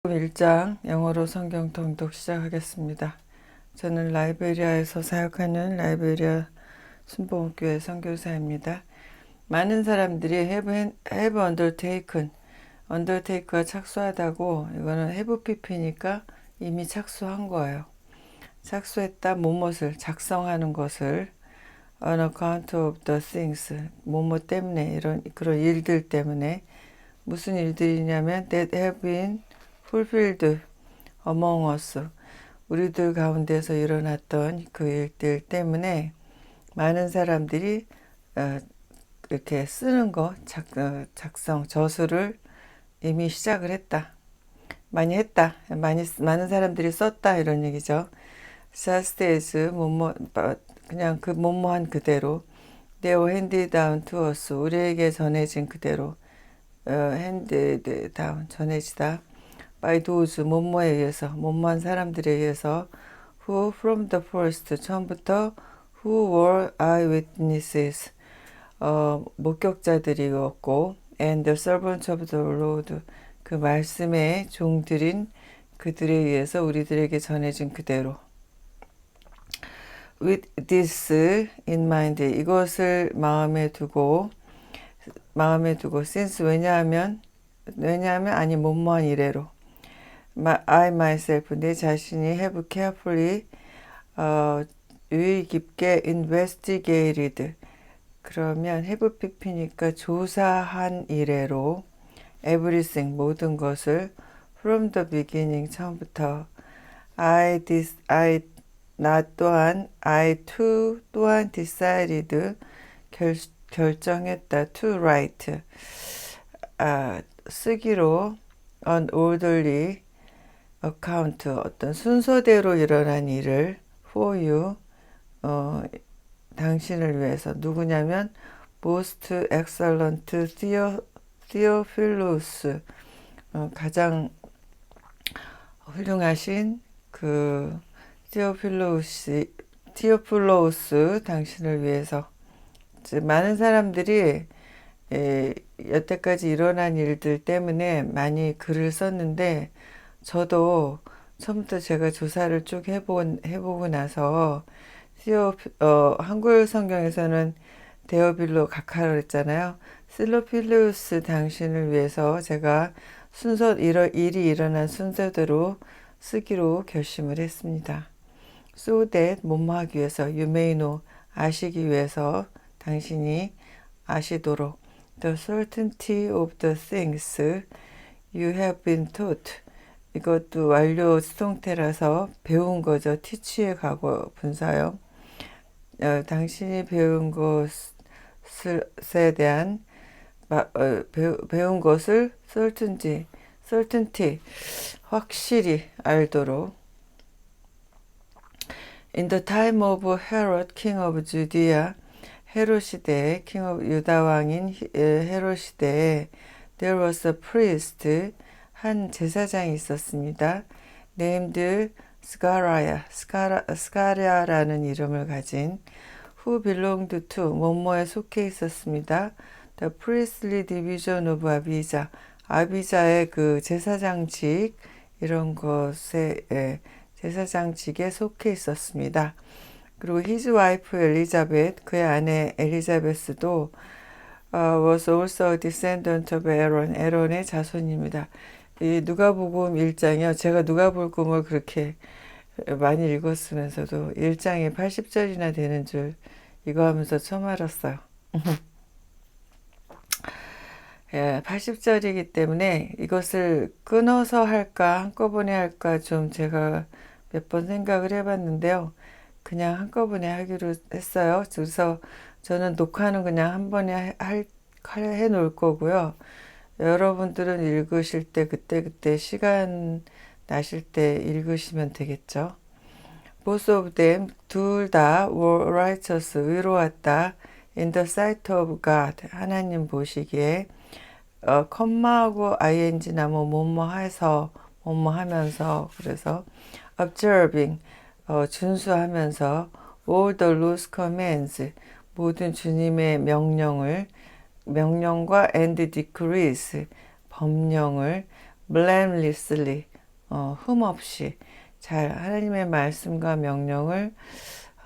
1장 영어로 성경 통독 시작하겠습니다. 저는 라이베리아에서 사역하는 라이베리아 순복음교회 선교사입니다. 많은 사람들이 have undertake가 착수하다고, 이거는 have pp니까 이미 착수한 거예요. 착수했다, 무엇을 작성하는 것을 on account of the things, 뭐뭐 때문에, 그런 일들 때문에. 무슨 일들이냐면 that have been fulfilled among us, 우리들 가운데서 일어났던 그 일들 때문에 많은 사람들이 이렇게 쓰는 거, 작성, 저수를 이미 시작을 했다. 많이 했다. 많은 사람들이 썼다, 이런 얘기죠. just as, 그냥 그 뭐뭐한 그대로. they were handed down to us, 우리에게 전해진 그대로. handed down, 전해지다. by those, 뭐뭐에 의해서, 뭐뭐한 사람들에 의해서. who from the first, 처음부터 who were eyewitnesses, 목격자들이었고, and the servants of the Lord, 그 말씀의 종들인 그들에 의해서 우리들에게 전해진 그대로. with this in mind, 이것을 마음에 두고, since, 왜냐하면 아니 뭐뭐한 이래로. I myself, 내 자신이 have carefully, 유의 깊게 investigated, 그러면 have pp니까 조사한 이래로, everything, 모든 것을, from the beginning, 처음부터. 나 또한, I too, 또한 decided, 결정했다, to write, 쓰기로, an orderly account, 어떤 순서대로 일어난 일을, for you, 당신을 위해서. 누구냐면 most excellent Theophilus, 가장 훌륭하신 그 티오필로우스, 당신을 위해서. 많은 사람들이 여태까지 일어난 일들 때문에 많이 글을 썼는데, 저도 처음부터 제가 조사를 쭉 해보고 나서 한글 성경에서는 데오빌로 각하라 그랬잖아요. 실로필루스, 당신을 위해서 제가 일이 일어난 순서대로 쓰기로 결심을 했습니다. So that, 뭐뭐 하기 위해서, you may know, 아시기 위해서, 당신이 아시도록. The certainty of the things you have been taught, 이것도 완료 수동태라서 배운 거죠. teach의 과거 분사요. 당신이 배운 것에 대한 배운 것을 certainty, 확실히 알도록. In the time of Herod, king of Judea, 헤롯 시대에, king of 유다 왕인 헤롯 시대에, there was a priest, 한 제사장이 있었습니다. named 스가랴라는 이름을 가진, who belonged to, 뭐뭐에 속해 있었습니다. the priestly division of Abijah, 아비자의 그 제사장직, 이런 것에, 제사장직에 속해 있었습니다. 그리고 his wife 엘리자벳, 그의 아내 엘리자베스도 was also a descendant of Aaron, 에론의 자손입니다. 이 누가복음 1장이요. 제가 누가복음을 그렇게 많이 읽었으면서도 1장에 80절이나 되는 줄 이거 하면서 처음 알았어요. 80절이기 때문에 이것을 끊어서 할까 한꺼번에 할까 좀 제가 몇 번 생각을 해봤는데요. 그냥 한꺼번에 하기로 했어요. 그래서 저는 녹화는 그냥 한 번에 해 놓을 거고요. 여러분들은 읽으실 때 그때 시간 나실 때 읽으시면 되겠죠. Both of them, 둘 다 were righteous, 의로웠다. In the sight of God, 하나님 보시기에. 컴마하고 ing나 뭐뭐 해서 뭐뭐 하면서, 그래서 observing, 준수하면서, all the Lord's commands, 모든 주님의 명령과 and decrees, 법령을 blamelessly, 흠없이 잘 하나님의 말씀과 명령을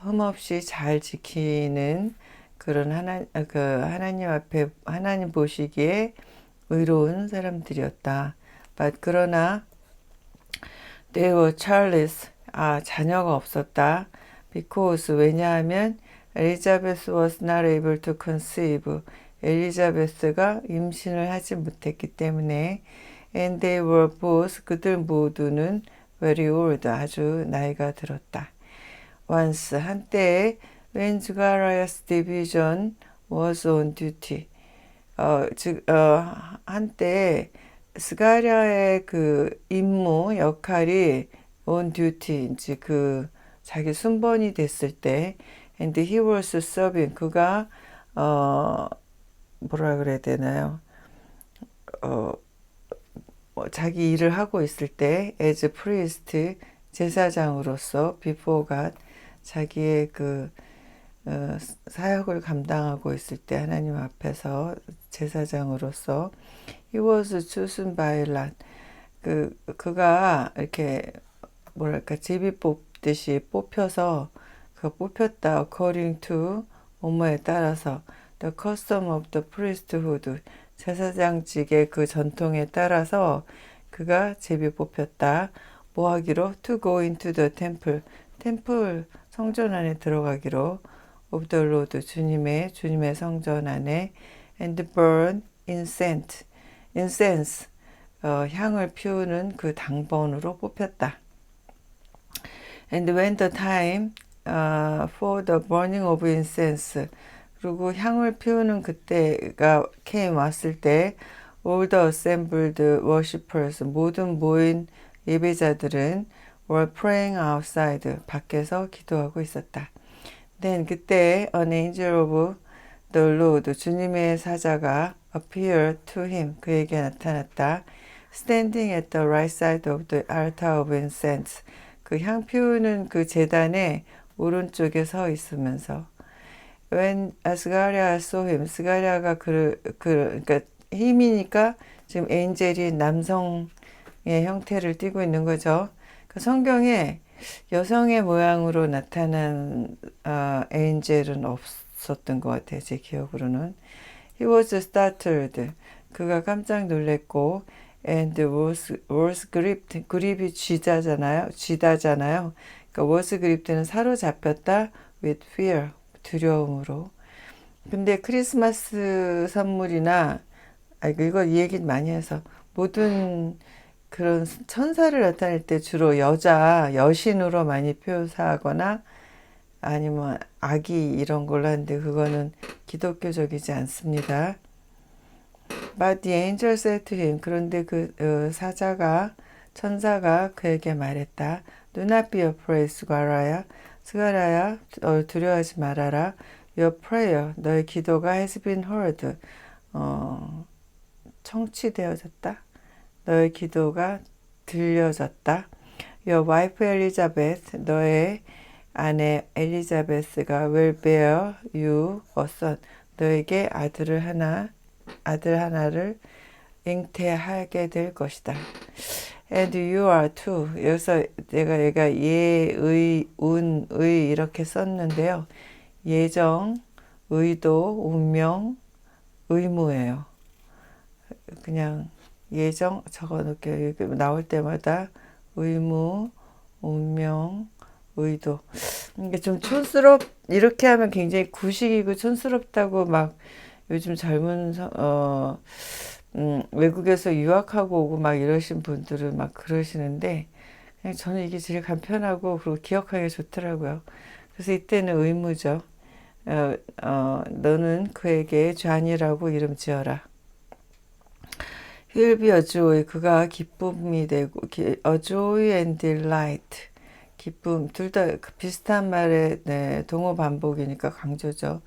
흠없이 잘 지키는 그런 하나님 앞에 하나님 보시기에 의로운 사람들이었다. But 그러나 they were childless. 자녀가 없었다. Because 왜냐하면 엘리자베스 was not able to conceive. 엘리자베스가 임신을 하지 못했기 때문에 and they were both 그들 모두는 very old 아주 나이가 들었다. Once 한때 when Zacharias division was on duty 한때 스가랴의 그 임무 역할이 on duty 이제 그 자기 순번이 됐을 때 and he was serving 그가 뭐라 그래야 되나요? 자기 일을 하고 있을 때 as priest 제사장으로서 before God 자기의 그 사역을 감당하고 있을 때 하나님 앞에서 제사장으로서 he was chosen by lot 그가 이렇게 뭐랄까 제비 뽑듯이 뽑혀서 뽑혔다 according to 뭐뭐에 따라서 the custom of the priesthood 제사장직의 그 전통에 따라서 그가 제비 뽑혔다. 뭐 하기로? to go into the temple 템플 성전 안에 들어가기로 of the Lord 주님의 성전 안에 and burn incense 향을 피우는 그 당번으로 뽑혔다. And when the time for the burning of incense 그리고 향을 피우는 그때가 왔을 때 all the assembled worshippers 모든 모인 예배자들은 were praying outside 밖에서 기도하고 있었다. Then 그때 an angel of the Lord 주님의 사자가 appeared to him 그에게 나타났다. Standing at the right side of the altar of incense 그 향 피우는 그 제단의 오른쪽에 서 있으면서 When 스가랴 saw him 스가랴가 그러니까 힘이니까 지금 엔젤이 남성의 형태를 띠고 있는 거죠. 그 성경에 여성의 모양으로 나타난 엔젤은 없었던 것 같아요. 제 기억으로는. He was startled. 그가 깜짝 놀랐고 and was gripped. 그립이 쥐다잖아요. 그러니까 was gripped는 사로잡혔다 with fear. 두려움으로. 근데 크리스마스 선물이나 이거 이 얘기 많이 해서 모든 그런 천사를 나타낼 때 주로 여신으로 많이 표사하거나 아니면 아기 이런 걸로 하는데 그거는 기독교적이지 않습니다. But the angel said to him 그런데 그 천사가 그에게 말했다. Do not be afraid, 스가랴야 두려워하지 말아라. Your prayer, 너의 기도가 has been heard. 청취되어졌다. 너의 기도가 들려졌다. Your wife Elizabeth, 너의 아내 엘리자베스가 will bear you a son. 너에게 아들 하나를 잉태하게 될 것이다. And you are too. 여기서 얘가 예의, 운의 이렇게 썼는데요. 예정, 의도, 운명, 의무예요. 그냥 예정 적어놓을게요. 나올 때마다 의무, 운명, 의도. 이게 좀 이렇게 하면 굉장히 구식이고 촌스럽다고 막 요즘 젊은 외국에서 유학하고 오고 막 이러신 분들은 막 그러시는데 그냥 저는 이게 제일 간편하고 그리고 기억하기 좋더라고요. 그래서 이때는 의무죠. 너는 그에게 존이라고 이름 지어라. He'll be a joy. 그가 기쁨이 되고 a joy and delight. 기쁨 둘 다 비슷한 말의 동어 반복이니까 강조죠.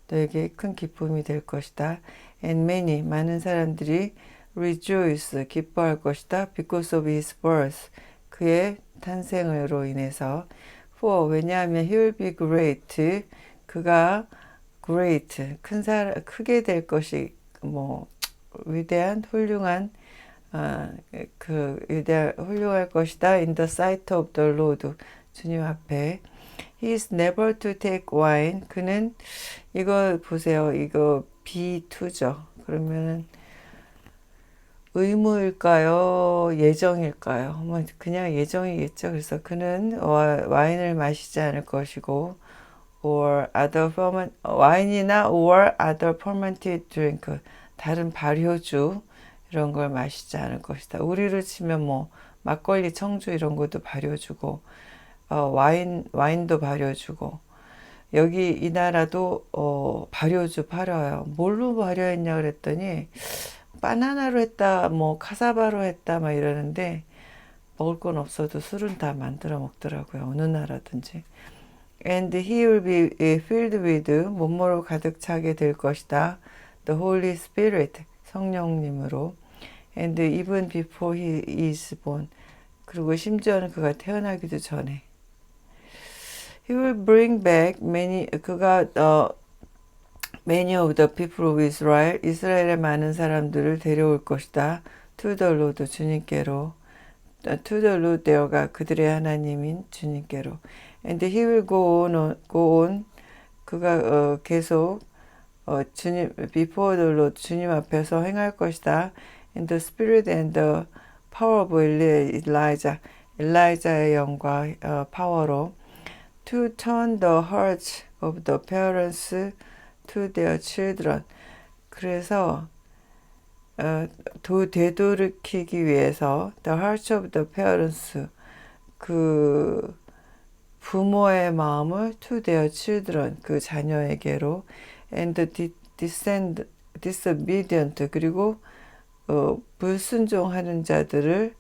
너에게 큰 기쁨이 될 것이다. And many 많은 사람들이 rejoice 기뻐할 것이다. Because of his birth 그의 탄생으로 인해서. For 왜냐하면 he will be great 그가 great 크게 될 것이 위대한 훌륭한 그 유대 훌륭할 것이다. In the sight of the Lord. 주님 앞에. He is never to take wine. 그는 이거 보세요. 이거 B2죠. 그러면은 의무일까요? 예정일까요? 뭐 그냥 예정이겠죠. 그래서 그는 와인을 마시지 않을 것이고 or other 와인이나 or other fermented drink 다른 발효주 이런 걸 마시지 않을 것이다. 우리로 치면 뭐 막걸리, 청주 이런 것도 발효주고 와인도 발효주고 여기 이 나라도 발효주 팔아요. 뭘로 발효했냐 그랬더니 바나나로 했다, 뭐 카사바로 했다 막 이러는데 먹을 건 없어도 술은 다 만들어 먹더라고요. 어느 나라든지. And he will be filled with 뭐뭐로 가득 차게 될 것이다. The Holy Spirit 성령님으로. And even before he is born. 그리고 심지어는 그가 태어나기도 전에. He will bring back 그가 many of the people of Israel, 이스라엘의 많은 사람들을 데려올 것이다. To the Lord, 주님께로. To the Lord, there가 그들의 하나님인 주님께로. And he will go on. 그가 계속 주님, before the Lord, 주님 앞에서 행할 것이다. In the spirit and the power of Elijah, 엘라이자의 영과 파워로. To turn the hearts of the parents to their children. 그래서 되돌이키기 위해서 the hearts of the parents 그 부모의 마음을 to their children 그 자녀에게로 and disobedient 그리고 불순종하는 자들을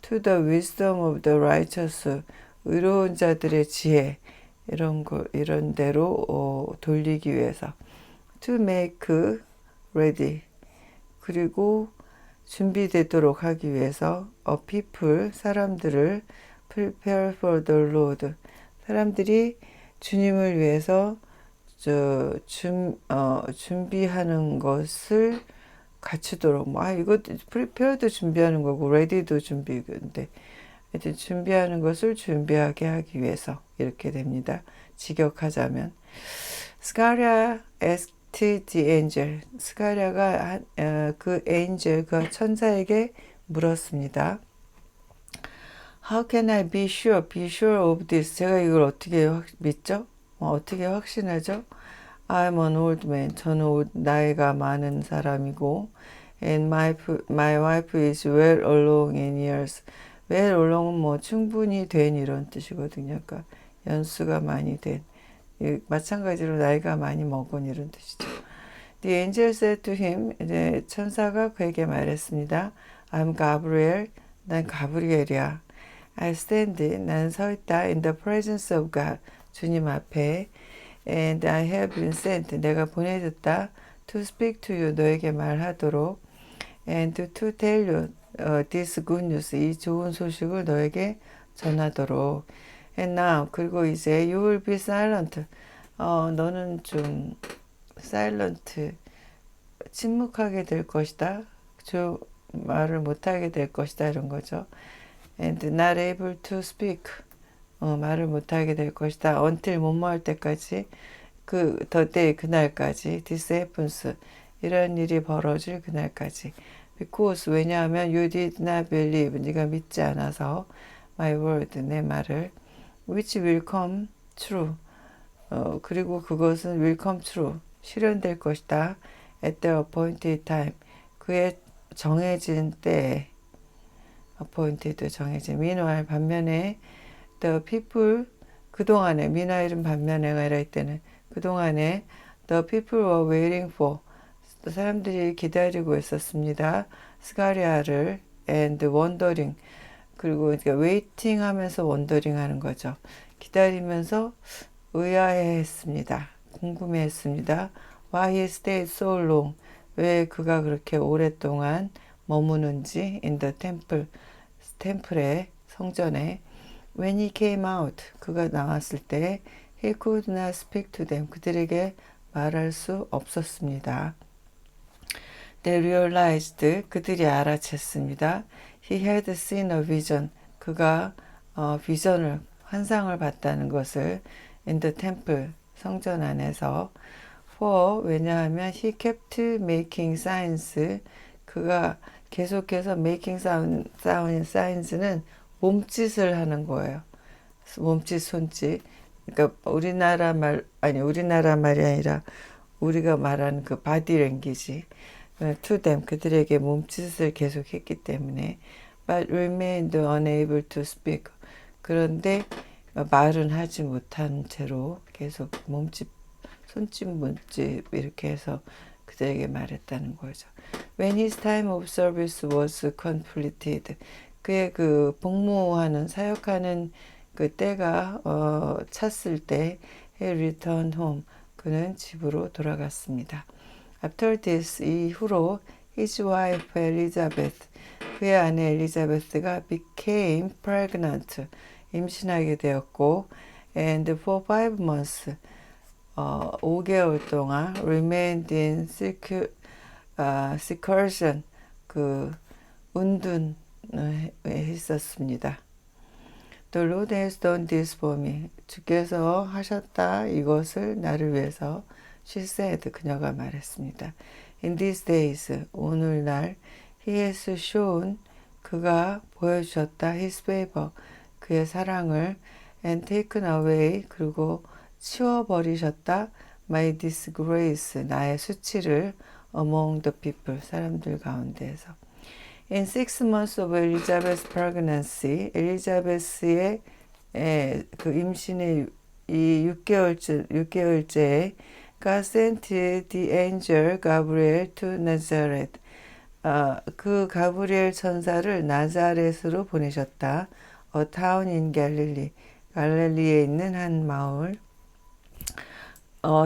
to the wisdom of the righteous 의로운 자들의 지혜 이런 대로 돌리기 위해서 to make ready 그리고 준비되도록 하기 위해서 a people 사람들을 prepare for the Lord 사람들이 주님을 위해서 준비하는 것을 갖추도록 이거 prepare도 준비하는 거고 ready도 준비인데 하여튼 준비하는 것을 준비하게 하기 위해서 이렇게 됩니다. 직역하자면 스가랴 asked the angel 스가랴가 그 angel 그 천사에게 물었습니다. How can I be sure of this? 제가 이걸 어떻게 믿죠? 어떻게 확신하죠? I'm an old man. 저는 나이가 많은 사람이고 and my wife is well along in years. well along은 뭐 충분히 된 이런 뜻이거든요. 그러니까 연수가 많이 된 마찬가지로 나이가 많이 먹은 이런 뜻이죠. The angel said to him, 이제 천사가 그에게 말했습니다. I'm Gabriel. 난 가브리엘이야. I stand, 난 서 있다 in the presence of God, 주님 앞에. And I have been sent, 내가 보내졌다. To speak to you, 너에게 말하도록. And to tell you this good news, 이 좋은 소식을 너에게 전하도록. And now, 그리고 이제 you will be silent. 너는 좀 silent, 침묵하게 될 것이다. 말을 못하게 될 것이다. 이런 거죠. And not able to speak. 말을 못하게 될 것이다. until 뭐뭐 할 때까지 the day 그날까지 this happens 이런 일이 벌어질 그날까지 because 왜냐하면 you did not believe 네가 믿지 않아서 my word 내 말을 which will come true 그리고 그것은 will come true 실현될 것이다 at the appointed time 그의 정해진 때에 appointed 정해진 meanwhile 반면에 the people 그동안에 meanwhile은 반면에가 아니라 이때는 그동안에 the people were waiting for 사람들이 기다리고 있었습니다. 스가랴를 and wondering 그리고 waiting 하면서 wondering 하는 거죠. 기다리면서 의아해했습니다. 궁금해했습니다. Why he stayed so long? 왜 그가 그렇게 오랫동안 머무는지 in the temple 템플에 성전에 When he came out 그가 나왔을 때 he could not speak to them 그들에게 말할 수 없었습니다. They realized 그들이 알아챘습니다. He had seen a vision. 그가 비전을 환상을 봤다는 것을 in the temple 성전 안에서 for 왜냐하면 he kept making signs 그가 계속해서 making signs는 몸짓을 하는 거예요. 몸짓 손짓 그러니까 우리나라 말이 아니라 우리가 말하는 그 바디 랭귀지 to them 그들에게 몸짓을 계속했기 때문에 but remained unable to speak 그런데 말은 하지 못한 채로 계속 손짓 이렇게 해서 그들에게 말했다는 거죠. When his time of service was completed 그의 그 복무하는 사역하는 그 때가 찼을 때 he returned home 그는 집으로 돌아갔습니다. After this 이후로 his wife Elizabeth 그의 아내 엘리자베스가 became pregnant 임신하게 되었고 and for 5 months 5개월 동안 remained in seclusion 그 운둔 했었습니다. The Lord has done this for me. 주께서 하셨다 이것을 나를 위해서 she said 그녀가 말했습니다. In these days 오늘날 he has shown 그가 보여주셨다 his favor 그의 사랑을 and taken away 그리고 치워버리셨다 my disgrace 나의 수치를 among the people 사람들 가운데에서 In 6 months of Elizabeth's pregnancy 엘리자베스의 그 임신의 이 6개월째에 God sent the angel Gabriel to Nazareth 그 가브리엘 천사를 나자렛으로 보내셨다. A town in Galilee 갈릴리에 있는 한 마을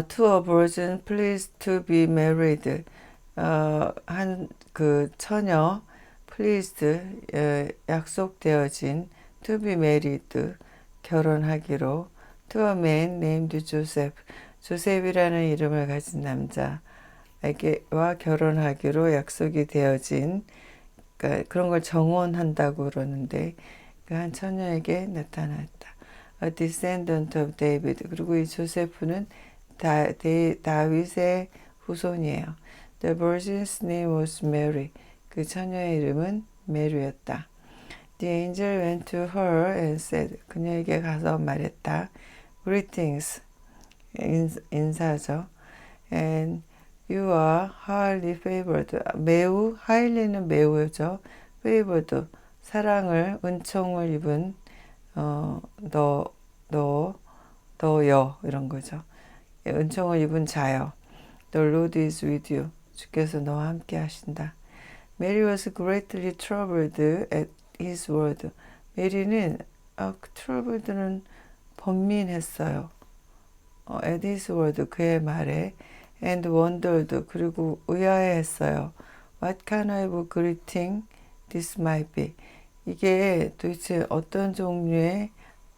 to a virgin pleased to be married 한 그 처녀 pleased 약속되어진 to be married 결혼하기로 to a man named Joseph 조셉이라는 이름을 가진 남자에게와 결혼하기로 약속이 되어진 그러니까 그런 걸 정원한다고 그러는데 그 한 처녀에게 나타났다. A descendant of David 그리고 이 조세프는 다윗의 후손이에요. The virgin's name was Mary 그 처녀의 이름은 메리였다. The angel went to her and said 그녀에게 가서 말했다. Greetings 인사죠. And you are highly favored. 매우 highly는 매우죠. favored 사랑을 은총을 입은 너여 이런 거죠. 은총을 입은 자여. The Lord is with you. 주께서 너와 함께 하신다. Mary was greatly troubled at his word. 메리는 troubled는 번민했어요. at his word 그의 말에 and wondered 그리고 의아해했어요. What kind of greeting this might be? 이게 도대체 어떤 종류의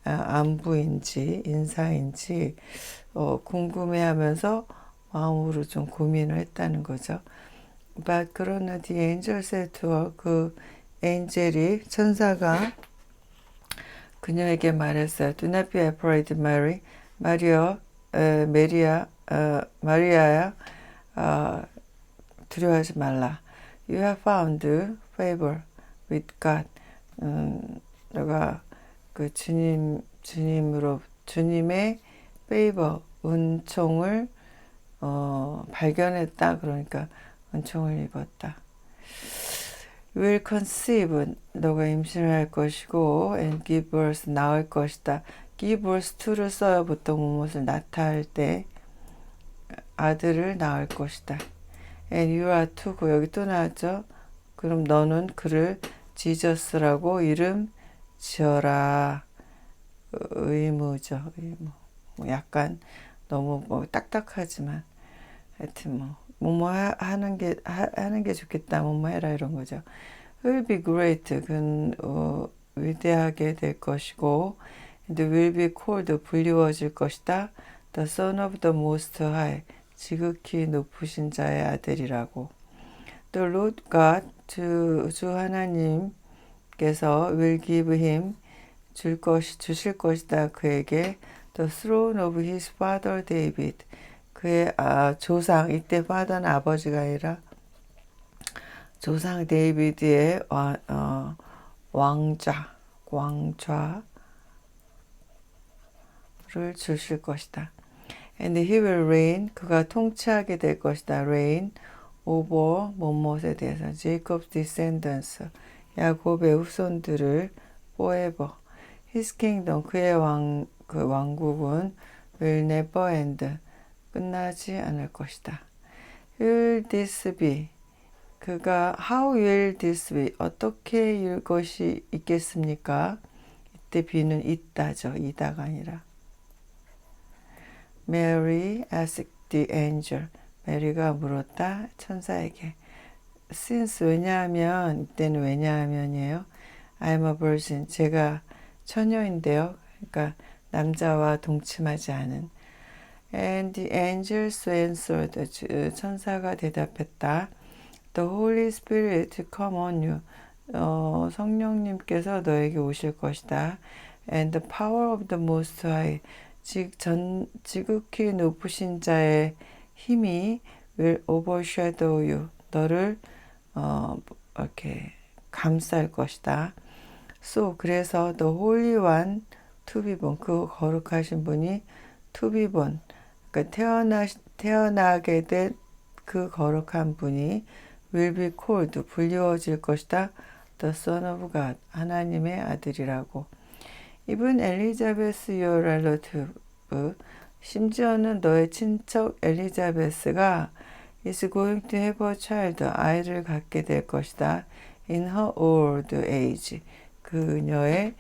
안부인지 인사인지 궁금해하면서 마음으로 좀 고민을 했다는 거죠. But 그러나 the angel said to her 그 엔젤이 천사가 그녀에게 말했어요. Do not be afraid, Mary. 마리아야, 두려워하지 말라. You have found favor with God. 너가 그 주님의 favor, 은총을 발견했다. 그러니까 은총을 입었다. You will conceive, 너가 임신을 할 것이고, and give birth, 낳을 것이다. give birth to를 써요. 보통 무엇을 낳다 할 때 아들을 낳을 것이다. And you are to, 여기 또 나왔죠. 그럼 너는 그를 지저스라고 이름 지어라. 의무죠. 의무. 약간 너무 딱딱하지만 하여튼 하는 게 좋겠다. 뭐뭐 해라 이런 거죠. will be great. 그는 위대하게 될 것이고 and will be called. 불리워질 것이다. The son of the most high. 지극히 높으신 자의 아들이라고. The Lord God, 주 하나님께서 will give him 주실 것이다. 그에게 the throne of his father David. 그의 조상, 이때 father는 아버지가 아니라 조상 데이비드의 왕좌를 주실 것이다. And he will reign, 그가 통치하게 될 것이다. reign over 뭐뭇에 대해서 Jacob's descendants, 야곱의 후손들을 forever. His kingdom, 그의 왕국은 will never end, 끝나지 않을 것이다. Will this be, how will this be, 어떻게 이것이 있겠습니까? 이때 be는 있다죠. 이다가 아니라. Mary asked the angel, 메리가 물었다 천사에게. Since, 왜냐하면, 이때는 왜냐하면이에요. I'm a virgin, 제가 처녀인데요. 그러니까 남자와 동침하지 않은. And the angels answered, 천사가 대답했다. The Holy Spirit come on you, 성령님께서 너에게 오실 것이다. And the power of the Most High, 지극히 높으신 자의 힘이 will overshadow you, 너를 이렇게 감쌀 것이다. So, 그래서 the Holy One to be born, 그 거룩하신 분이 to be born, 그러니까 태어나게 된 그 거룩한 분이 will be called, 불리워질 것이다. The Son of God, 하나님의 아들이라고. Even Elizabeth, your relative, 심지어는 너의 친척 엘리자베스가 is going to have a child, 아이를 갖게 될 것이다. In her old age, 그녀의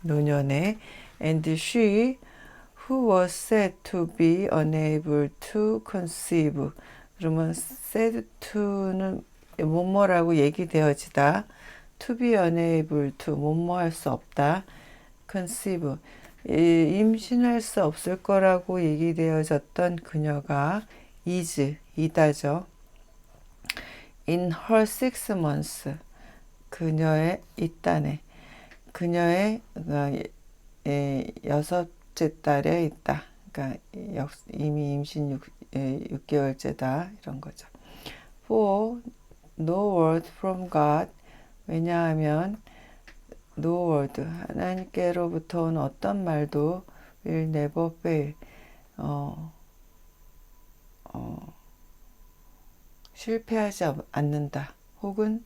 노년에. And she, who was said to be unable to conceive. 그러면 said to는 뭐뭐라고 얘기되어지다. To be unable to, 뭐뭐할 수 없다. conceive, 임신할 수 없을 거라고 얘기되어졌던 그녀가 이다죠. In her 6 months, 그녀의 이딴에, 그녀의 여섯째 달에 있다. 그러니까 이미 임신 6개월째다 이런 거죠. For no word from God, 왜냐하면 no word, 하나님께로부터 온 어떤 말도 will never fail, 실패하지 않는다. 혹은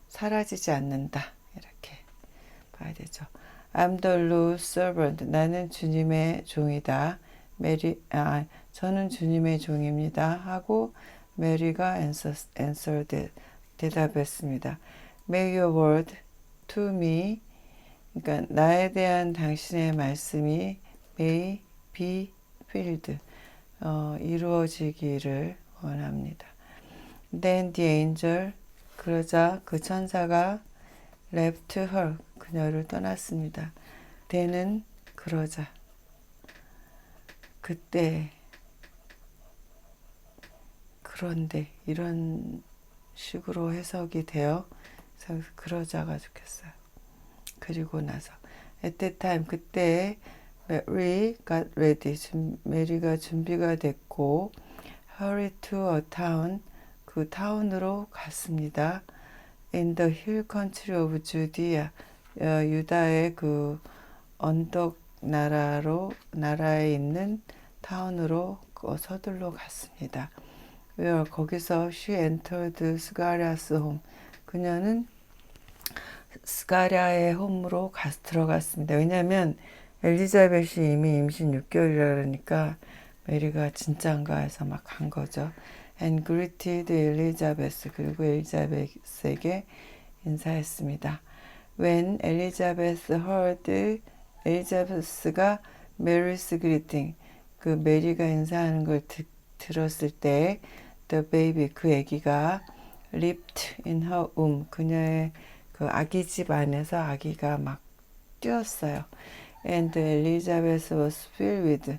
사라지지 않는다. 이렇게 봐야 되죠. I'm the Lord's servant. 나는 주님의 종이다. 저는 주님의 종입니다. 하고 메리가 answered, 대답했습니다. May your word to me, 그러니까 나에 대한 당신의 말씀이 may be filled, 이루어지기를 원합니다. Then the angel, 그러자 그 천사가 left her, 그녀를 떠났습니다. Then은 그러자, 그때, 그런데 이런 식으로 해석이 되어 그러자가 좋겠어요. 그리고 나서 at that time, 그때 Mary got ready, 메리가 준비가 됐고 hurry to a town, 그 타운으로 갔습니다. In the hill country of Judea, 유다의 그 언덕 나라에 있는 타운으로 서둘러 갔습니다. Where, 거기서 she entered Zacharias' home, 그녀는 스가랴의 홈으로 들어갔습니다. 왜냐하면 엘리자벳이 이미 임신 6개월이라 그러니까 메리가 진짜인가 해서 막 간 거죠. And greeted Elizabeth, 그리고 엘리자벳에게 인사했습니다. When Elizabeth heard, 엘리자베스가 Mary's greeting, 그 메리가 인사하는 걸 들었을 때 the baby, 그 아기가 leaped in her womb, 그녀의 그 아기 집 안에서 아기가 막 뛰었어요. And Elizabeth was filled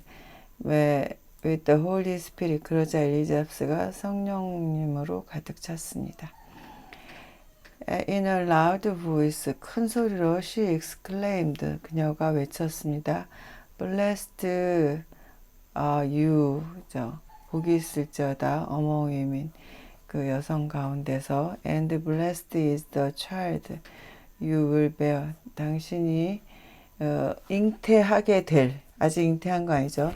with, with the Holy Spirit. 그러자 엘리자베스가 성령님으로 가득 찼습니다. In a loud voice, 큰 소리로 she exclaimed. 그녀가 외쳤습니다. Blessed are you. 복이 있을지어다 among women. 그 여성 가운데서 and blessed is the child you will bear. 당신이 잉태하게 될, 아직 잉태한 거 아니죠?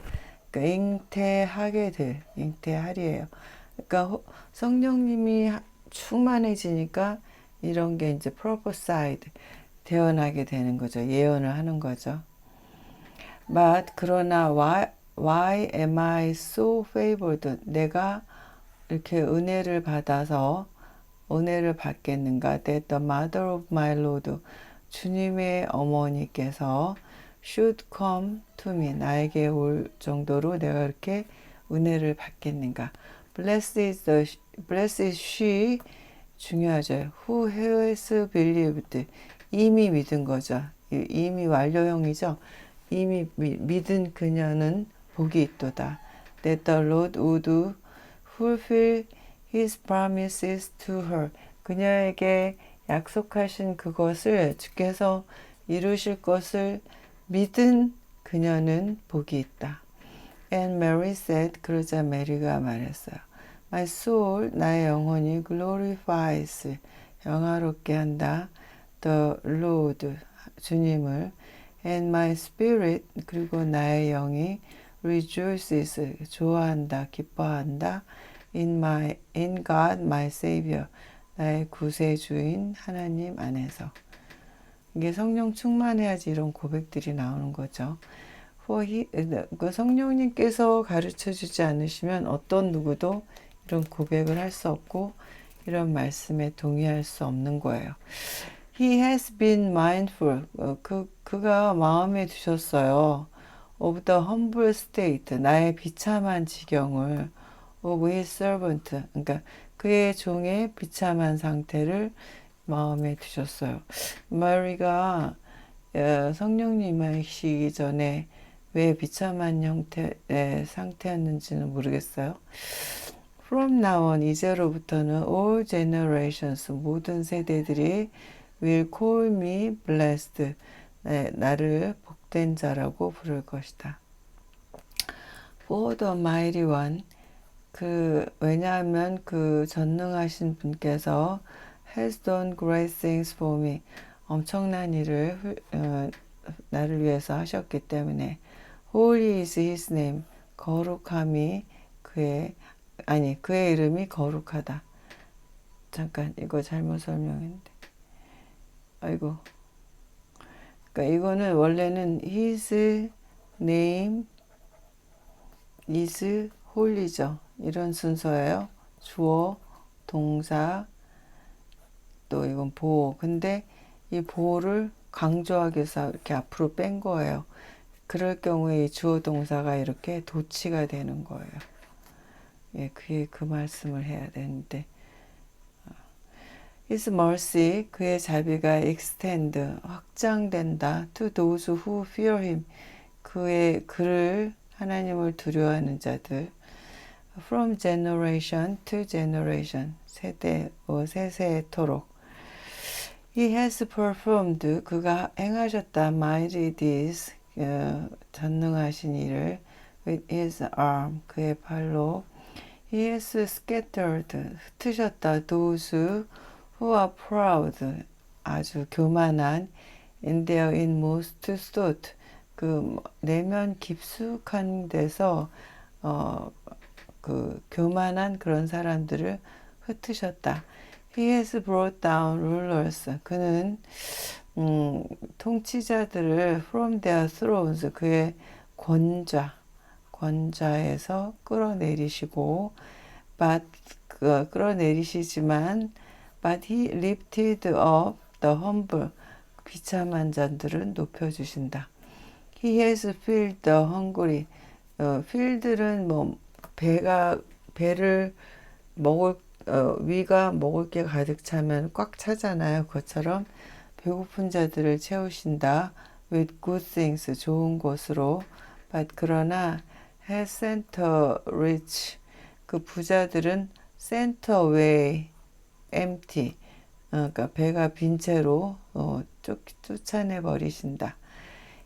그러니까 잉태하게 될, 잉태하리예요. 그러니까 성령님이 충만해지니까 이런 게 이제 prophesied, 태어나게 되는 거죠. 예언을 하는 거죠. But 그러나 why am I so favored? 내가 이렇게 은혜를 받아서 은혜를 받겠는가? That the mother of my Lord, 주님의 어머니께서 should come to me, 나에게 올 정도로 내가 이렇게 은혜를 받겠는가? Blessed is she, 중요하죠. Who has believed, 이미 믿은 거죠. 이미 완료형이죠. 이미 믿은 그녀는 복이 있도다. That the Lord would fulfill his promises to her. 그녀에게 약속하신 그것을 주께서 이루실 것을 믿은 그녀는 복이 있다. And Mary said, 그러자 메리가 말했어요. My soul, 나의 영혼이 glorifies, 영화롭게 한다. The Lord, 주님을. And my spirit, 그리고 나의 영이 rejoices, 좋아한다, 기뻐한다. In God, my Savior, 나의 구세주인 하나님 안에서. 이게 성령 충만해야지 이런 고백들이 나오는 거죠. 그 성령님께서 가르쳐주지 않으시면 어떤 누구도 이런 고백을 할 수 없고 이런 말씀에 동의할 수 없는 거예요. He has been mindful. 그가 마음에 두셨어요. Of the humble state. 나의 비참한 지경을. Of his servant. 그러니까 그의 종의 비참한 상태를 마음에 두셨어요. 마리가 성령님 임하시기 전에 왜 비참한 형태의 상태였는지는 모르겠어요. From now on, 이제로부터는 all generations, 모든 세대들이 will call me blessed, 나를 복된 자라고 부를 것이다. For the mighty one, 왜냐하면 그 전능하신 분께서 has done great things for me, 엄청난 일을 나를 위해서 하셨기 때문에 Holy is his name, 거룩함이 그의 이름이 거룩하다. 잠깐 이거 잘못 설명했는데 아이고. 그러니까 이거는 원래는 his name is holy죠. 이런 순서예요. 주어, 동사, 또 이건 보호. 근데 이 보호를 강조하기 위해서 이렇게 앞으로 뺀 거예요. 그럴 경우에 이 주어 동사가 이렇게 도치가 되는 거예요. 예, 그 말씀을 해야 되는데. His mercy, 그의 자비가 extend, 확장된다. To those who fear him, 그를 하나님을 두려워하는 자들. From generation to generation, 세세토록. He has performed, 그가 행하셨다. Mighty deeds, 전능하신 일을. With his arm, 그의 팔로. He has scattered, 흩으셨다. Those who are proud, 아주 교만한. In their inmost thought, 내면 깊숙한 데서 교만한 그런 사람들을 흩으셨다. He has brought down rulers, 그는 통치자들을 from their thrones, 그의 권좌에서 끌어내리시고, 끌어내리시지만 but he lifted up the humble, 비참한 자들은 높여주신다. He has filled the hungry, fill들은 배를 먹을 위가 먹을 게 가득 차면 꽉 차잖아요. 그것처럼 배고픈 자들을 채우신다. With good things, 좋은 것으로. But 그러나 has center rich. 그 부자들은 center way empty. 그러니까 배가 빈 채로 쫓아내 버리신다.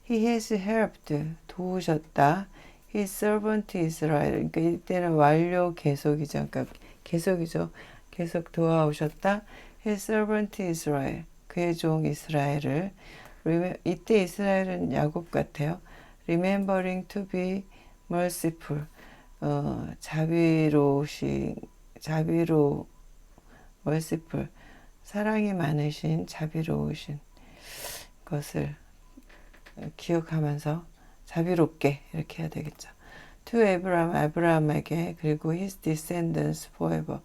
He has helped. 도우셨다. His servant Israel. 그러니까 이때는 완료 계속이죠. 그러니까 계속이죠. 계속 도와오셨다. His servant Israel. 그의 종 이스라엘을. 이때 이스라엘은 야곱 같아요. Remembering to be merciful. merciful. 사랑이 많으신, 자비로우신 것을 기억하면서 자비롭게 이렇게 해야 되겠죠. To Abraham, 아브라함에게, 그리고 his descendants forever.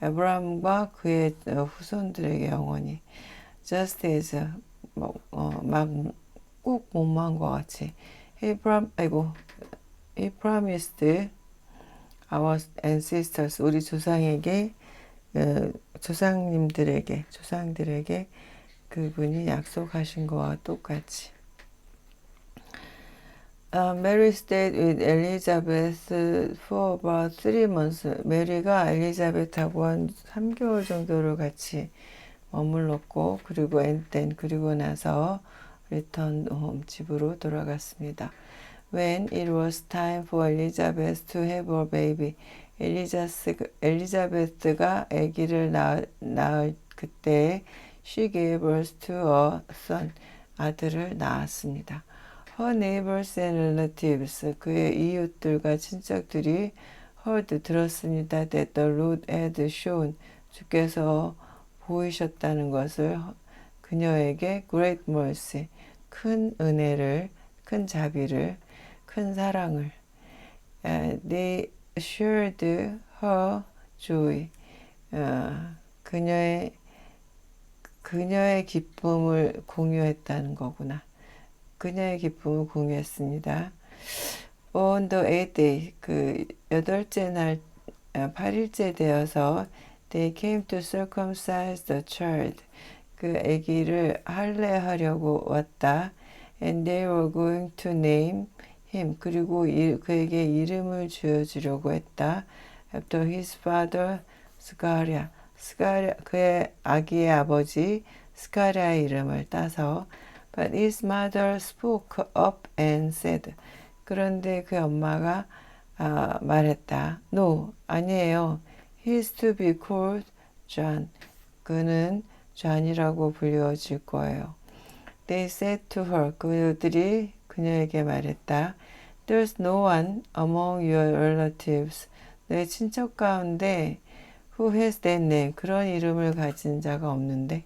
아브라함과 그의 후손들에게 영원히. Just as 꼭 못만 것 같이. He promised our ancestors, 우리 조상들에게 그분이 약속하신 거와 똑같이. Mary stayed with Elizabeth for about 3 months. 메리가 엘리자벳하고 한 3개월 정도를 같이 머물렀고, 그리고 나서 return home, 집으로 돌아갔습니다. When it was time for Elizabeth to have a baby, 엘리자베스가 아기를 낳을 그때 she gave birth to a son, 아들을 낳았습니다. Her neighbors and relatives, 그의 이웃들과 친척들이 heard, 들었습니다. That the Lord had shown, 주께서 보이셨다는 것을, 그녀에게 great mercy, 큰 은혜를, 큰 자비를, 큰 사랑을. They shared her joy. 그녀의 기쁨을 공유했다는 거구나. 그녀의 기쁨을 공유했습니다. On the 8th day, 그 8째 날, 8일째 되어서 they came to circumcise the child. 그 아기를 할례하려고 왔다. And they were going to name him. 그리고 그에게 이름을 지어주려고 했다. After his father, 스가랴, 그의 아기의 아버지 스가랴의 이름을 따서. But his mother spoke up and said, 그런데 그 엄마가 말했다. No, 아니에요. He is to be called John. 그는 존이라고 불려질 거예요. They said to her, 그들이 그녀에게 말했다. There's no one among your relatives, 내 친척 가운데 who has that name, 그런 이름을 가진 자가 없는데요.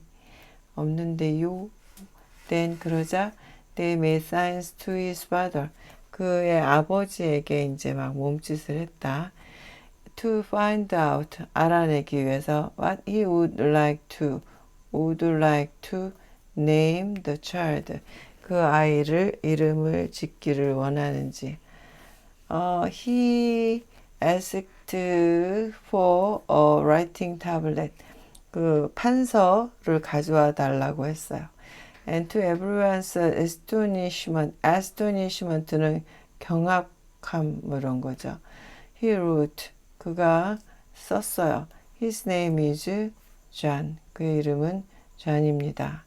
Then 그러자 they made signs to his father, 그의 아버지에게 이제 막 몸짓을 했다. To find out, 알아내기 위해서 what he would like to name the child, 그 아이를 이름을 짓기를 원하는지. He asked for a writing tablet, 그 판서를 가져와 달라고 했어요. And to everyone's astonishment는 경악함 이런 거죠. He wrote, 그가 썼어요. His name is John, 그의 이름은 존입니다.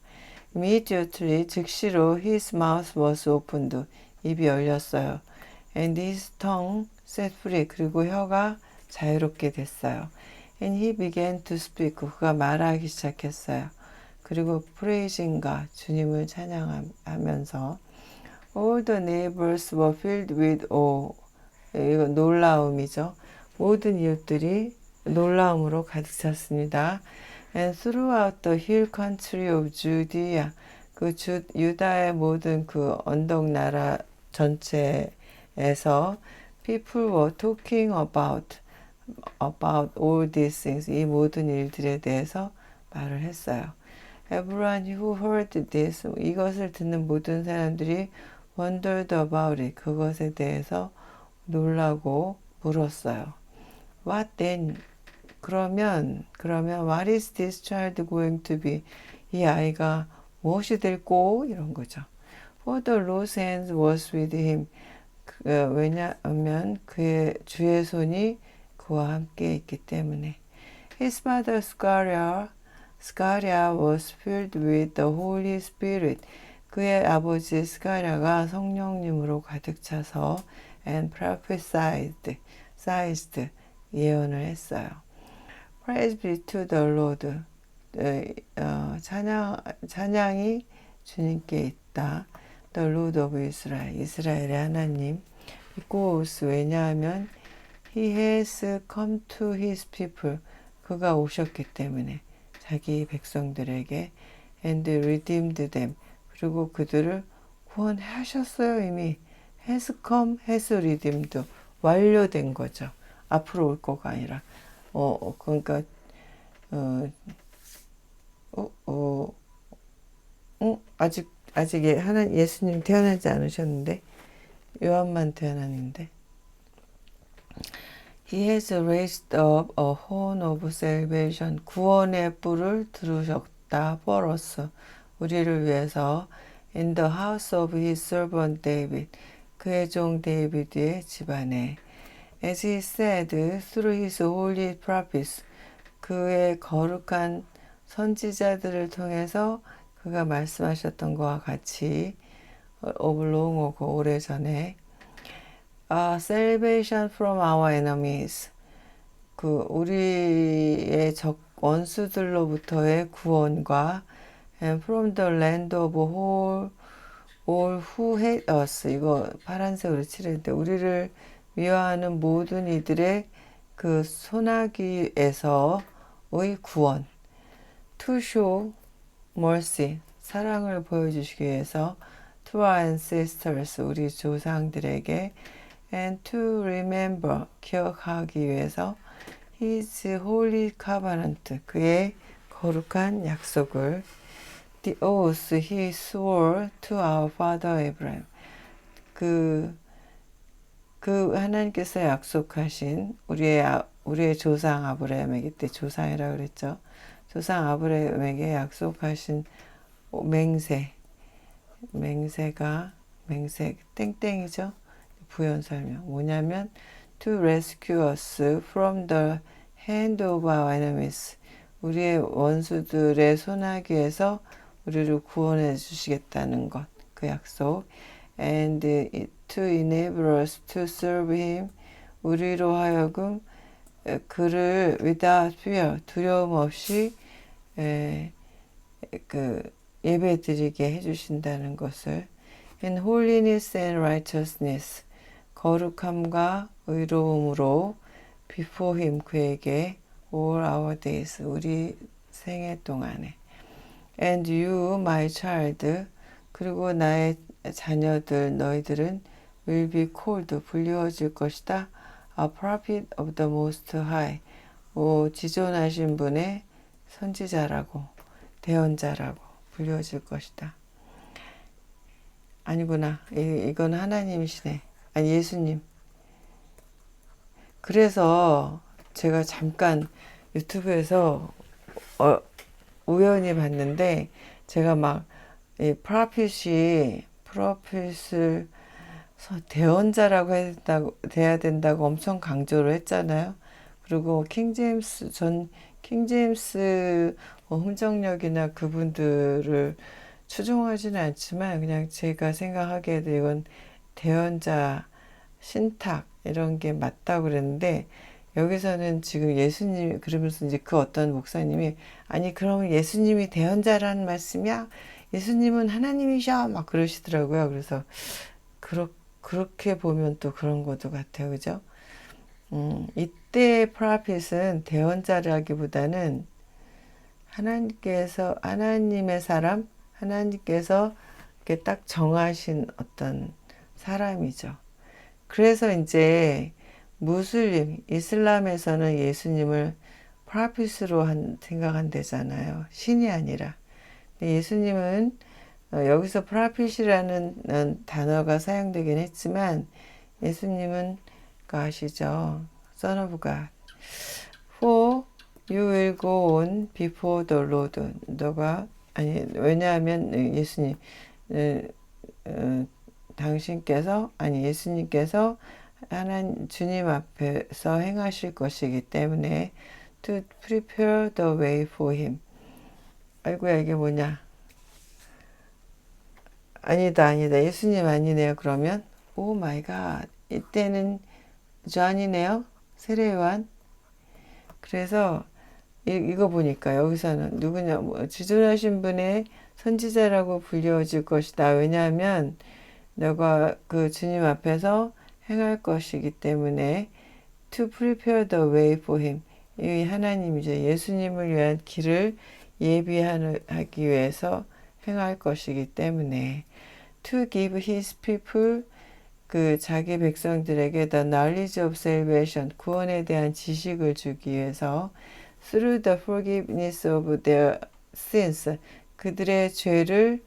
Immediately, 즉시로 his mouth was opened, 입이 열렸어요. And his tongue set free, 그리고 혀가 자유롭게 됐어요. And he began to speak, 그가 말하기 시작했어요. 그리고 praising God, 주님을 찬양하면서 all the neighbors were filled with awe, 이거 놀라움이죠. 모든 이웃들이 놀라움으로 가득 찼습니다. And throughout the hill country of Judea, 그 유다의 모든 그 언덕 나라 전체에서 people were talking about all these things, 이 모든 일들에 대해서 말을 했어요. Everyone who heard this, 이것을 듣는 모든 사람들이 wondered about it, 그것에 대해서 놀라고 물었어요. What then? 그러면 what is this child going to be? 이 아이가 무엇이 될꼬? 이런 거죠. For the Lord's hand was with him. 왜냐하면 그의 주의 손이 그와 함께 있기 때문에. His mother Scaria was filled with the Holy Spirit. 그의 아버지 스가랴가 성령님으로 가득 차서 and prophesied 예언을 했어요. Praise be to the Lord. 찬양이 주님께 있다. The Lord of Israel. 이스라엘의 하나님. Because 왜냐하면 He has come to His people. 그가 오셨기 때문에 자기 백성들에게 and redeemed them. 그리고 그들을 구원하셨어요. 이미 has come, has redeemed. 완료된 거죠. 앞으로 올 거가 아니라. 그러니까 아직 하나님 예수님 태어나지 않으셨는데 요한만 태어났는데 He has raised up a horn of salvation. 구원의 뿔을 들으셨다. for us. 우리를 위해서 in the house of his servant David. 그의 종 데이비드의 집안에 as he said through his holy prophets. 그의 거룩한 선지자들을 통해서 그가 말씀하셨던 것과 같이 of long ago 오래전에 salvation from our enemies. 우리의 원수들로부터의 구원과 and from the land of all who hate us. 이거 파란색으로 칠했는데 우리를 미워하는 모든 이들의 그 소나기에서의 구원. To show mercy. 사랑을 보여주시기 위해서 to our ancestors. 우리 조상들에게 and to remember. 기억하기 위해서 his holy covenant. 그의 거룩한 약속을 the oath he swore to our father Abraham. 그 하나님께서 약속하신 우리의 조상 아브라함에게 때 조상이라고 그랬죠. 조상 아브라함에게 약속하신 맹세가 땡땡이죠. 부연 설명 뭐냐면 to rescue us from the hand of our enemies. 우리의 원수들의 소나기에서 우리를 구원해 주시겠다는 것, 그 약속. And to enable us to serve him. 우리로 하여금 그를 without fear, 두려움 없이 예배드리게 해주신다는 것을. In holiness and righteousness. 거룩함과 의로움으로 before him. 그에게 all our days. 우리 생애 동안에. And you, my child. 그리고 나의 자녀들, 너희들은 will be called. 불리워질 것이다. A prophet of the most high. 지존하신 분의 선지자라고, 대언자라고 불리워질 것이다. 아니구나. 이건 하나님이시네. 아니, 예수님. 그래서 제가 잠깐 유튜브에서 우연히 봤는데 제가 막 프로핏을 대언자라고 돼야 된다고 엄청 강조를 했잖아요. 그리고 킹제임스 흥정력이나 그분들을 추종하지는 않지만 그냥 제가 생각하기에도 이건 대언자 신탁 이런 게 맞다고 그랬는데 여기서는 지금 예수님 그러면서 이제 그 어떤 목사님이 아니 그러면 예수님이 대언자라는 말씀이야? 예수님은 하나님이셔 막 그러시더라고요. 그래서 그렇게 보면 또 그런 것도 같아요. 그죠? 이때 프로핏은 대언자라기보다는 하나님의 사람, 하나님께서 이렇게 딱 정하신 어떤 사람이죠. 그래서 이제 이슬람에서는 예수님을 프로핏으로 생각한대잖아요. 신이 아니라. 예수님은 여기서 프로핏이라는 단어가 사용되긴 했지만 예수님은 아시죠? Son of God. For you will go on before the Lord. 왜냐하면 예수님 당신께서 아니 예수님께서 하나님 주님 앞에서 행하실 것이기 때문에 to prepare the way for him. 아이고야 이게 뭐냐. 아니다 예수님 아니네요. 그러면 오 마이 갓 이때는 존이네요. 세례요한. 그래서 이거 보니까 여기서는 누구냐 지존하신 분의 선지자라고 불려질 것이다. 왜냐하면 너가 그 주님 앞에서 행할 것이기 때문에 to prepare the way for him. 이 하나님이죠. 예수님을 위한 길을 예비하기 위해서 행할 것이기 때문에 to give his people 그 자기 백성들에게 the knowledge of salvation 구원에 대한 지식을 주기 위해서 through the forgiveness of their sins 그들의 죄의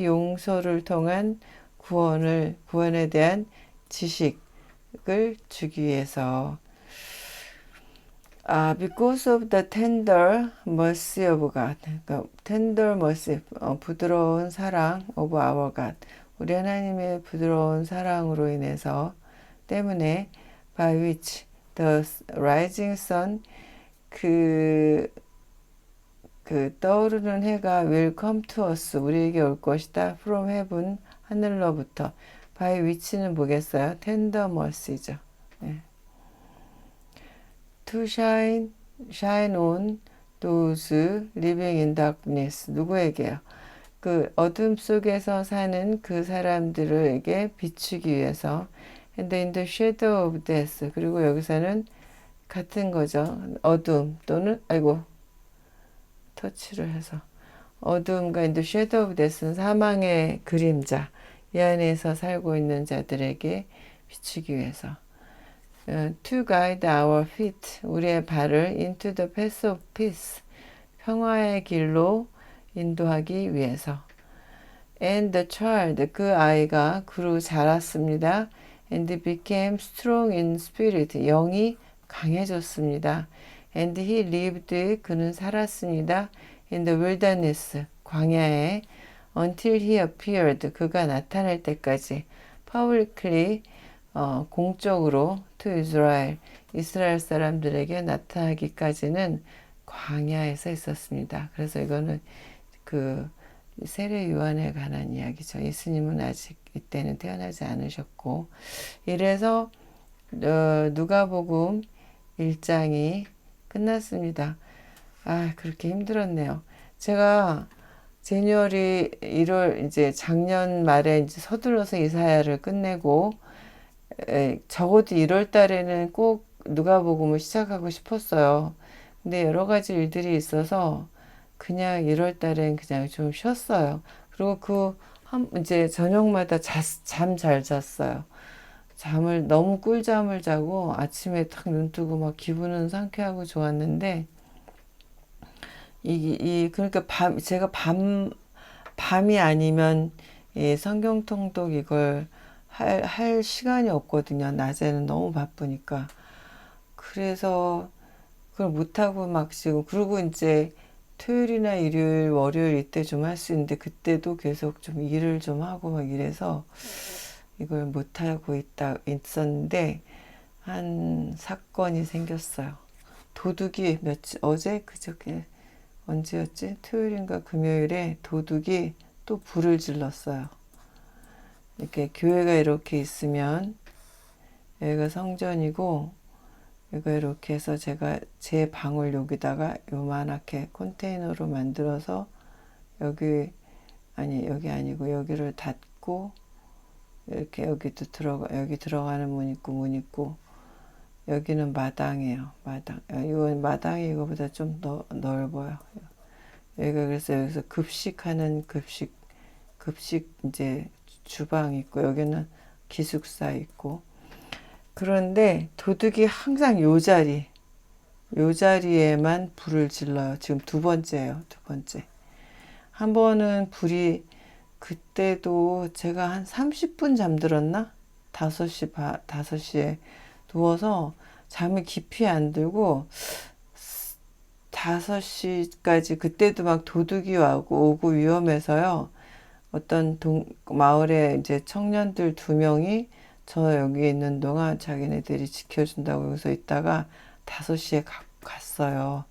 용서를 통한 구원에 대한 지식을 주기 위해서 because of the tender mercy of God 그러니까 tender mercy 부드러운 사랑 of our God 우리 하나님의 부드러운 사랑으로 인해서 때문에 by which the rising sun 그 떠오르는 해가 will come to us 우리에게 올 것이다 from heaven 하늘로부터 by which는 뭐겠어요? tender mercy죠. 네. to shine on those living in darkness 누구에게요? 그 어둠 속에서 사는 그 사람들에게 비추기 위해서 and in the shadow of death 그리고 여기서는 같은 거죠. 어둠 또는 터치를 해서 어둠과 in the shadow of death는 사망의 그림자 이 안에서 살고 있는 자들에게 비추기 위해서 to guide our feet 우리의 발을 into the path of peace 평화의 길로 인도하기 위해서 and the child 그 아이가 그로 자랐습니다. and became strong in spirit 영이 강해졌습니다. and he lived 그는 살았습니다. in the wilderness 광야에 until he appeared 그가 나타날 때까지 publicly 공적으로 to Israel 이스라엘 사람들에게 나타나기까지는 광야에서 있었습니다. 그래서 이거는 그 세례 요한에 관한 이야기죠. 예수님은 아직 이때는 태어나지 않으셨고 이래서 누가복음 1장이 끝났습니다. 그렇게 힘들었네요. 제가 제니얼이 1월 이제 작년 말에 이제 서둘러서 이사야를 끝내고 적어도 1월 달에는 꼭 누가복음을 시작하고 싶었어요. 근데 여러 가지 일들이 있어서 그냥 1월 달엔 그냥 좀 쉬었어요. 그리고 이제 저녁마다 잠 잘 잤어요. 너무 꿀잠을 자고 아침에 딱 눈 뜨고 막 기분은 상쾌하고 좋았는데 그러니까 제가 밤이 아니면 성경 통독 이걸 할 시간이 없거든요. 낮에는 너무 바쁘니까. 그래서 그걸 못하고 막 지금 그리고 이제 토요일이나 일요일, 월요일 이때 좀 할 수 있는데 그때도 계속 좀 일을 좀 하고 막 이래서 이걸 못하고 있었는데 한 사건이 생겼어요. 도둑이 어제 그저께 언제였지? 토요일인가 금요일에 도둑이 또 불을 질렀어요. 이렇게 교회가 이렇게 있으면 여기가 성전이고 이거 이렇게 해서 제가 제 방을 여기다가 요만하게 컨테이너로 만들어서 여기 아니고 여기를 닫고 이렇게 여기 들어가는 문 있고 여기는 마당이에요. 이건 마당이 이거보다 좀 더 넓어요. 여기가 그래서 여기서 급식하는 급식 이제 주방 있고 여기는 기숙사 있고 그런데 도둑이 항상 요 자리에만 불을 질러요. 지금 두 번째예요. 한 번은 불이 그때도 제가 한 30분 잠들었나? 5시에 누워서 잠이 깊이 안 들고 5시까지 그때도 막 도둑이 오고 위험해서요. 어떤 마을에 이제 청년들 2명이 저 여기 있는 동안 자기네들이 지켜준다고 여기서 있다가 5시에 갔어요.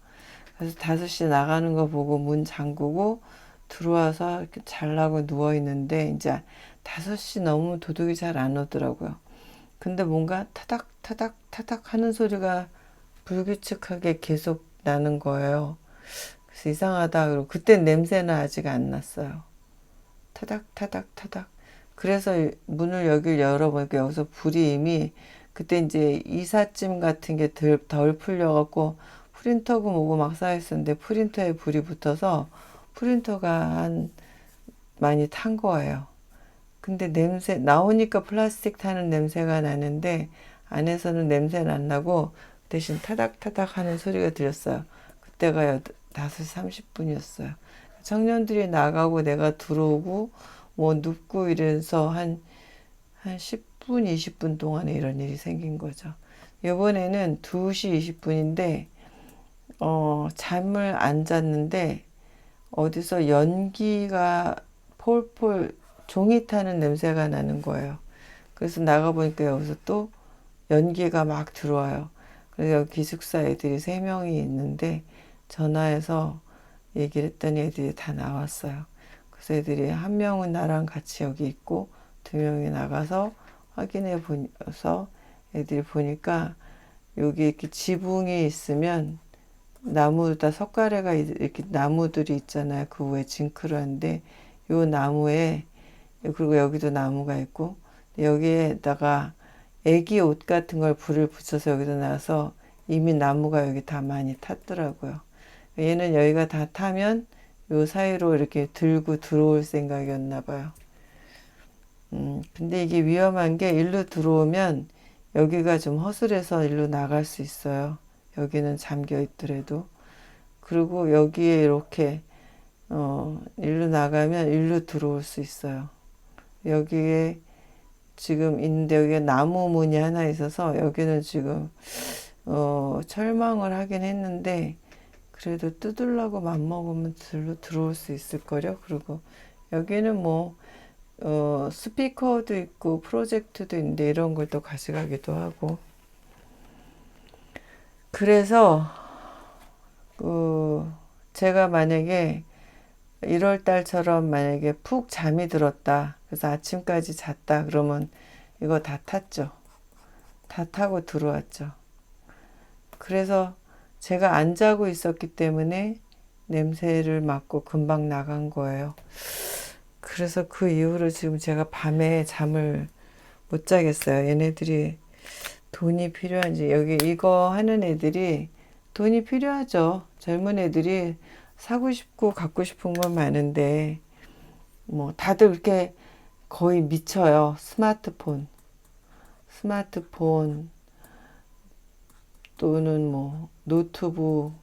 그래서 5시에 나가는 거 보고 문 잠그고 들어와서 이렇게 잘라고 누워 있는데 이제 5시 넘으면 도둑이 잘 안 오더라고요. 근데 뭔가 타닥 타닥 타닥 하는 소리가 불규칙하게 계속 나는 거예요. 그래서 이상하다. 그리고 그때 냄새는 아직 안 났어요. 타닥 타닥 타닥. 그래서 문을 여길 열어보니까 여기서 불이 이미 그때 이제 이삿짐 같은 게 덜 풀려갖고 프린터고 뭐고 막 쌓여있었는데 프린터에 불이 붙어서 프린터가 많이 탄 거예요. 근데 냄새 나오니까 플라스틱 타는 냄새가 나는데 안에서는 냄새는 안 나고 대신 타닥타닥 하는 소리가 들렸어요. 그때가 5시 30분이었어요. 청년들이 나가고 내가 들어오고 뭐 눕고 이래서 한 10분, 20분 동안에 이런 일이 생긴 거죠. 이번에는 2시 20분인데 잠을 안 잤는데 어디서 연기가 폴폴 종이 타는 냄새가 나는 거예요. 그래서 나가보니까 여기서 또 연기가 막 들어와요. 그래서 여기 기숙사 애들이 3명이 있는데 전화해서 얘기를 했더니 애들이 다 나왔어요. 그래서 애들이 한 명은 나랑 같이 여기 있고 2명이 나가서 확인해 보서 애들이 보니까 여기 이렇게 지붕이 있으면 나무다 석가래가 이렇게 나무들이 있잖아요. 그 위에 징크를 하는데 요 나무에 그리고 여기도 나무가 있고 여기에다가 애기 옷 같은 걸 불을 붙여서 여기다 놔서 이미 나무가 여기 다 많이 탔더라고요. 얘는 여기가 다 타면 요 사이로 이렇게 들고 들어올 생각이었나 봐요. 근데 이게 위험한 게 일로 들어오면 여기가 좀 허술해서 일로 나갈 수 있어요. 여기는 잠겨 있더라도. 그리고 여기에 이렇게 일로 나가면 일로 들어올 수 있어요. 여기에 지금 있는데 여기에 나무 문이 하나 있어서 여기는 지금 철망을 하긴 했는데 그래도 뜯으려고 맘먹으면 들어올 수 있을걸요. 그리고 여기는 뭐 스피커도 있고 프로젝트도 있는데 이런 걸 또 가져가기도 하고 그래서 제가 만약에 1월 달처럼 만약에 푹 잠이 들었다. 그래서 아침까지 잤다. 그러면 이거 다 탔죠. 다 타고 들어왔죠. 그래서 제가 안 자고 있었기 때문에 냄새를 맡고 금방 나간 거예요. 그래서 그 이후로 지금 제가 밤에 잠을 못 자겠어요. 얘네들이 돈이 필요한지 여기 이거 하는 애들이 돈이 필요하죠. 젊은 애들이 사고 싶고 갖고 싶은 건 많은데 뭐 다들 그렇게 거의 미쳐요. 스마트폰 또는 뭐 노트북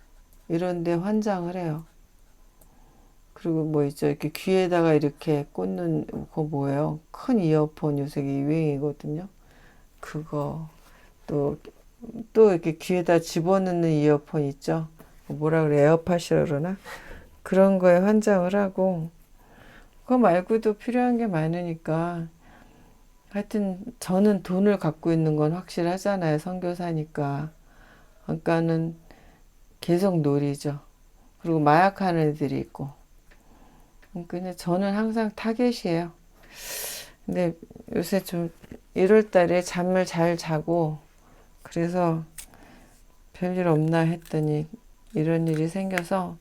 이런 데 환장을 해요. 그리고 뭐 있죠. 이렇게 귀에다가 이렇게 꽂는 거 뭐예요? 큰 이어폰 요새 유행이거든요. 그거 또 이렇게 귀에다 집어넣는 이어폰 있죠. 뭐라 그래 에어팟이라 그러나 그런 거에 환장을 하고 그거 말고도 필요한 게 많으니까 하여튼 저는 돈을 갖고 있는 건 확실하잖아요. 선교사니까. 그러니까는 계속 놀이죠. 그리고 마약하는 애들이 있고. 그러니까 저는 항상 타겟이에요. 근데 요새 좀 1월 달에 잠을 잘 자고 그래서 별일 없나 했더니 이런 일이 생겨서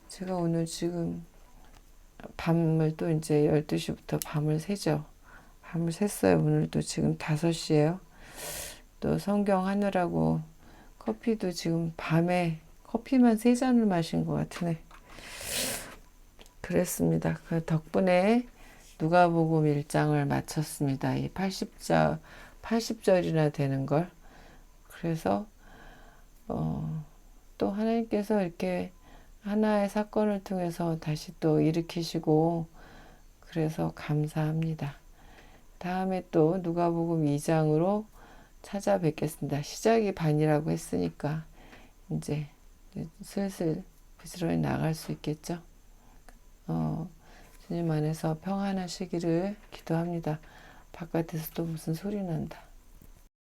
제가 오늘 지금 밤을 또 이제 12시부터 밤을 새죠. 밤을 샜어요. 오늘도 지금 5시에요. 또 성경 하느라고 커피도 지금 밤에 커피만 3잔을 마신 것 같으네. 그랬습니다. 그 덕분에 누가복음 1장을 마쳤습니다. 이 80절이나 되는 걸. 그래서 또 하나님께서 이렇게 하나의 사건을 통해서 다시 또 일으키시고 그래서 감사합니다. 다음에 또 누가복음 2장으로 찾아뵙겠습니다. 시작이 반이라고 했으니까 이제 슬슬 부지런히 나갈 수 있겠죠. 주님 안에서 평안하시기를 기도합니다. 바깥에서 또 무슨 소리 난다.